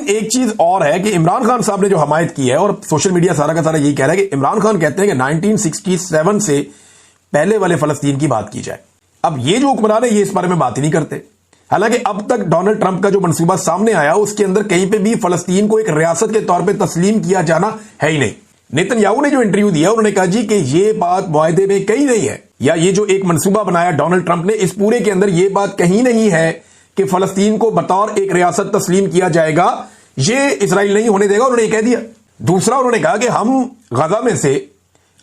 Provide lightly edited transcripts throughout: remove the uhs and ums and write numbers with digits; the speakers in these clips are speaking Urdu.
ایک چیز اور ہے کہ عمران خان صاحب نے جو حمایت کی ہے، اور سوشل میڈیا سارا کا سارا یہی کہہ رہا ہے کہ عمران خان کہتے ہیں کہ 1967 سے پہلے والے فلسطین کی بات کی جائے۔ اب یہ جو حکمران ہے یہ اس بارے میں بات ہی نہیں کرتے، حالانکہ اب تک ڈونلڈ ٹرمپ کا جو منصوبہ سامنے آیا اس کے اندر کہیں پہ بھی فلسطین کو ایک ریاست کے طور پہ تسلیم کیا جانا ہے ہی نہیں۔ نیتن یاہو نے جو انٹرویو دیا انہوں نے کہا جی کہ یہ بات معاہدے میں کہیں نہیں ہے، یا یہ جو ایک منصوبہ بنایا ڈونلڈ ٹرمپ نے اس پورے کے اندر یہ بات کہیں نہیں ہے کہ فلسطین کو بطور ایک ریاست تسلیم کیا جائے گا، یہ اسرائیل نہیں ہونے دے گا، انہوں نے یہ کہہ دیا۔ دوسرا انہوں نے کہا کہ ہم غزہ میں سے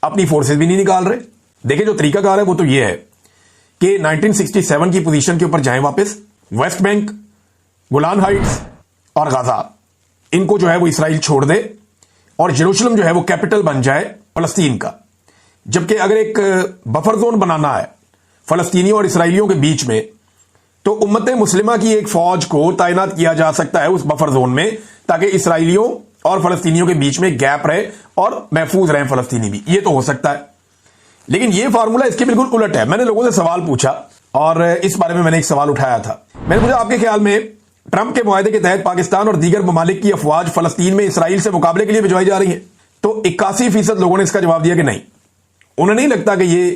اپنی فورسز بھی نہیں نکال رہے۔ دیکھیں جو طریقہ کار ہے وہ تو یہ ہے کہ 1967 کی پوزیشن کے اوپر جائیں واپس، ویسٹ بینک، گولان ہائٹس اور غزہ، ان کو جو ہے وہ اسرائیل چھوڑ دے اور یروشلم جو ہے وہ کیپٹل بن جائے فلسطین کا۔ جبکہ اگر ایک بفر زون بنانا ہے فلسطینیوں اور اسرائیلیوں کے بیچ میں تو امت مسلمہ کی ایک فوج کو تعینات کیا جا سکتا ہے اس بفر زون میں، تاکہ اسرائیلیوں اور فلسطینیوں کے بیچ میں گیپ رہے اور محفوظ رہیں فلسطینی بھی، یہ تو ہو سکتا ہے۔ لیکن یہ فارمولا اس کے بالکل الٹ ہے۔ میں نے لوگوں سے سوال پوچھا اور اس بارے میں نے ایک سوال اٹھایا تھا، میں نے پوچھا آپ کے خیال میں ٹرمپ کے معاہدے کے تحت پاکستان اور دیگر ممالک کی افواج فلسطین میں اسرائیل سے مقابلے کے لیے بھجوائی جا رہی ہیں؟ تو 81% لوگوں نے اس کا جواب دیا کہ نہیں، انہیں نہیں لگتا کہ یہ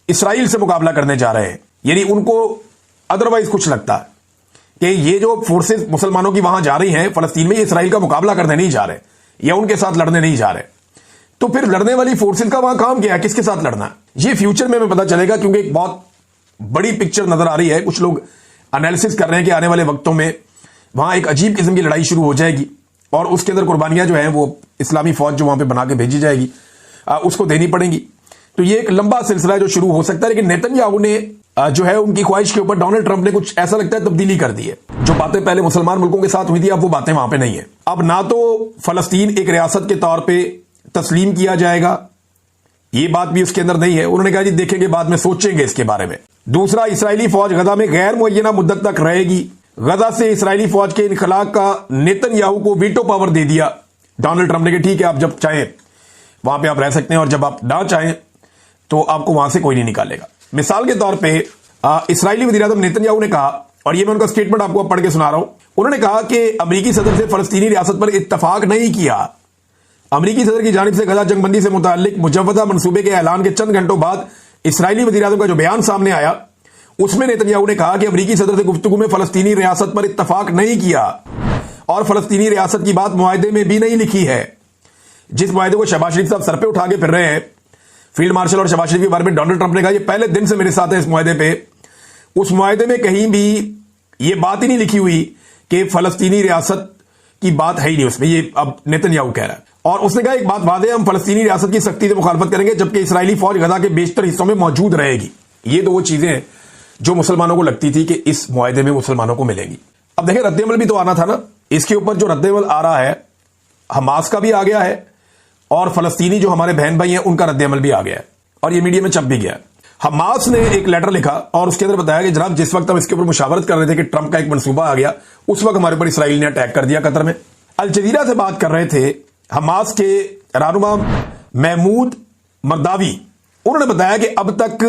اسرائیل سے مقابلہ کرنے جا رہے ہیں، یعنی ان کو ادروائز کچھ لگتا ہے کہ یہ جو فورسز مسلمانوں کی وہاں جا رہی ہیں فلسطین میں، یہ اسرائیل کا مقابلہ کرنے نہیں جا رہے یا ان کے ساتھ لڑنے نہیں جا رہے۔ تو پھر لڑنے والی فورسز کا وہاں کام کیا ہے، کس کے ساتھ لڑنا ہے؟ یہ فیوچر میں پتا چلے گا، کیونکہ ایک بہت بڑی پکچر نظر آ رہی ہے۔ کچھ لوگ انالیسس کر رہے ہیں کہ آنے والے وقتوں میں وہاں ایک عجیب قسم کی لڑائی شروع ہو جائے گی اور اس کے اندر قربانیاں جو ہیں وہ اسلامی فوج جو وہاں پہ بنا کے بھیجی جائے گی اس کو دینی پڑیں گی۔ تو یہ ایک لمبا سلسلہ ہے جو شروع ہو سکتا ہے، لیکن نیتن یاہو نے جو ہے ان کی خواہش کے اوپر ڈونلڈ ٹرمپ نے کچھ ایسا لگتا ہے تبدیلی کر دی ہے۔ جو باتیں پہلے مسلمان ملکوں کے ساتھ ہوئی تھی اب وہ باتیں وہاں پہ نہیں ہیں۔ اب نہ تو فلسطین ایک ریاست کے طور پہ تسلیم کیا جائے گا، یہ بات بھی اس کے اندر نہیں ہے۔ انہوں نے کہا جی دیکھیں گے، بعد میں سوچیں گے اس کے بارے میں۔ دوسرا، اسرائیلی فوج غزہ میں غیر معینہ مدت تک رہے گی۔ غزہ سے اسرائیلی فوج کے انخلاء کا نیتن یاہو کو ویٹو پاور دے دیا ڈونلڈ ٹرمپ نے کہ ٹھیک ہے آپ جب چاہیں وہاں پہ آپ رہ سکتے ہیں اور جب آپ نہ چاہیں تو آپ کو وہاں سے کوئی نہیں نکالے گا۔ مثال کے طور پہ اسرائیلی وزیر اعظم نیتن یاہو نے کہا، اور یہ میں ان کا سٹیٹمنٹ آپ کو پڑھ کے سنا رہا ہوں، انہوں نے کہا کہ امریکی صدر سے فلسطینی ریاست پر اتفاق نہیں کیا۔ امریکی صدر کی جانب سے غزہ جنگ بندی سے متعلق مجوزہ منصوبے کے اعلان کے چند گھنٹوں بعد اسرائیلی وزیر اعظم کا جو بیان سامنے آیا اس میں نیتن یاہو نے کہا کہ امریکی صدر سے گفتگو میں فلسطینی ریاست پر اتفاق نہیں کیا اور فلسطینی ریاست کی بات معاہدے میں بھی نہیں لکھی ہے۔ جس معاہدے کو شہباز شریف صاحب سر پہ اٹھا کے پھر رہے ہیں، فیلڈ مارشل اور شہباز شریف کے بارے میں ڈونلڈ ٹرمپ نے کہا یہ پہلے دن سے میرے ساتھ ہے اس معاہدے پہ، اس معاہدے میں کہیں بھی یہ بات ہی نہیں لکھی ہوئی کہ فلسطینی ریاست کی بات ہے ہی نہیں اس میں، یہ اب نیتن یاہو کہہ رہا ہے۔ اور اس نے کہا ایک بات واضح ہے، ہم فلسطینی ریاست کی سختی سے مخالفت کریں گے جبکہ اسرائیلی فوج غزہ کے بیشتر حصوں میں موجود رہے گی۔ یہ تو وہ چیزیں ہیں جو مسلمانوں کو لگتی تھی کہ اس معاہدے میں مسلمانوں کو ملیں گی۔ اب دیکھیں رد عمل بھی تو آنا تھا نا، اس کے اوپر جو رد عمل آ رہا ہے حماس کا بھی آ گیا ہے اور فلسطینی جو ہمارے بہن بھائی ہیں ان کا رد عمل بھی آ گیا ہے اور یہ میڈیا میں چھپ بھی گیا ہے۔ حماس نے ایک لیٹر لکھا اور اس کے اندر بتایا کہ جناب جس وقت ہم اس کے اوپر مشاورت کر رہے تھے کہ ٹرمپ کا ایک منصوبہ آ گیا، اس وقت ہمارے اوپر اسرائیل نے اٹیک کر دیا قطر میں۔ الجزیرہ سے بات کر رہے تھے حماس کے رہنما محمود مرداوی، انہوں نے بتایا کہ اب تک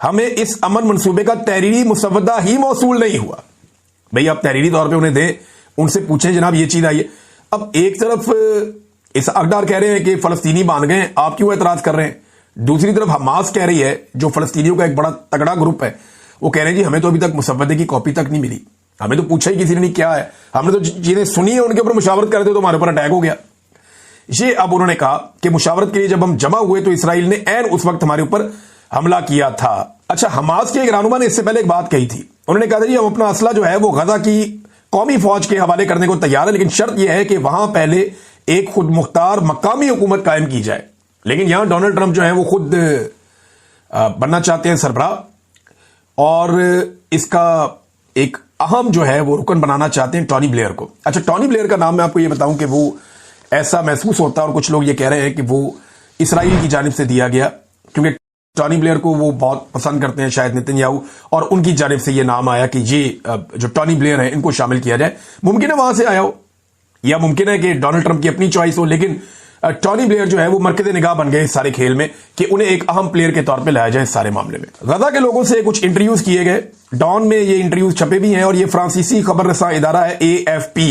ہمیں اس امن منصوبے کا تحریری مسودہ ہی موصول نہیں ہوا۔ بھئی آپ تحریری طور پہ انہیں دیں، ان سے پوچھیں جناب یہ چیز آئی ہے۔ اب ایک طرف اس اقدار کہہ رہے ہیں کہ فلسطینی مان گئے، آپ کیوں اعتراض کر رہے ہیں؟ دوسری طرف حماس کہہ رہی ہے جو فلسطینیوں کا ایک بڑا تگڑا گروپ ہے، وہ کہہ رہے ہیں جی ہمیں تو ابھی تک مسودے کی کاپی تک نہیں ملی، ہمیں تو پوچھا ہی کسی نے نہیں کیا ہے، ہم نے تو چیزیں سنی ہیں ان کے اوپر مشاورت کر رہے تھے تو ہمارے اوپر اٹیک ہو گیا۔ یہ اب انہوں نے کہا کہ مشاورت کے لیے جب ہم جمع ہوئے تو اسرائیل نے عین اس وقت ہمارے اوپر حملہ کیا تھا۔ اچھا، حماس کے ایک رہنما نے اس سے پہلے ایک بات کہی تھی، انہوں نے کہا تھا جی ہم اپنا اسلحہ جو ہے وہ غزہ کی قومی فوج کے حوالے کرنے کو تیار ہے، لیکن شرط یہ ہے کہ وہاں پہلے ایک خود مختار مقامی حکومت قائم کی جائے۔ لیکن یہاں ڈونلڈ ٹرمپ جو ہے وہ خود بننا چاہتے ہیں سربراہ، اور اس کا ایک اہم جو ہے وہ رکن بنانا چاہتے ہیں ٹونی بلیئر کو۔ اچھا، ٹونی بلیئر کا نام میں آپ کو یہ بتاؤں کہ وہ ایسا محسوس ہوتا ہے اور کچھ لوگ یہ کہہ رہے ہیں کہ وہ اسرائیل کی جانب سے دیا گیا، کیونکہ ٹونی بلیئر کو وہ بہت پسند کرتے ہیں شاید نیتن یاہو، اور ان کی جانب سے یہ نام آیا کہ یہ جو ٹونی بلیئر ہیں ان کو شامل کیا جائے۔ ممکن ہے وہاں سے آیا ہو یا ممکن ہے کہ ڈونلڈ ٹرمپ کی اپنی چوائس ہو، لیکن ٹونی بلیئر جو ہے وہ مرکز نگاہ بن گئے اس سارے کھیل میں کہ انہیں ایک اہم پلیئر کے طور پہ لایا جائے اس سارے معاملے میں۔ غزہ کے لوگوں سے کچھ انٹرویوز کیے گئے، ڈان میں یہ انٹرویوز چھپے بھی ہیں، اور یہ فرانسیسی خبر رساں ادارہ ہے AFP،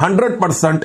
100%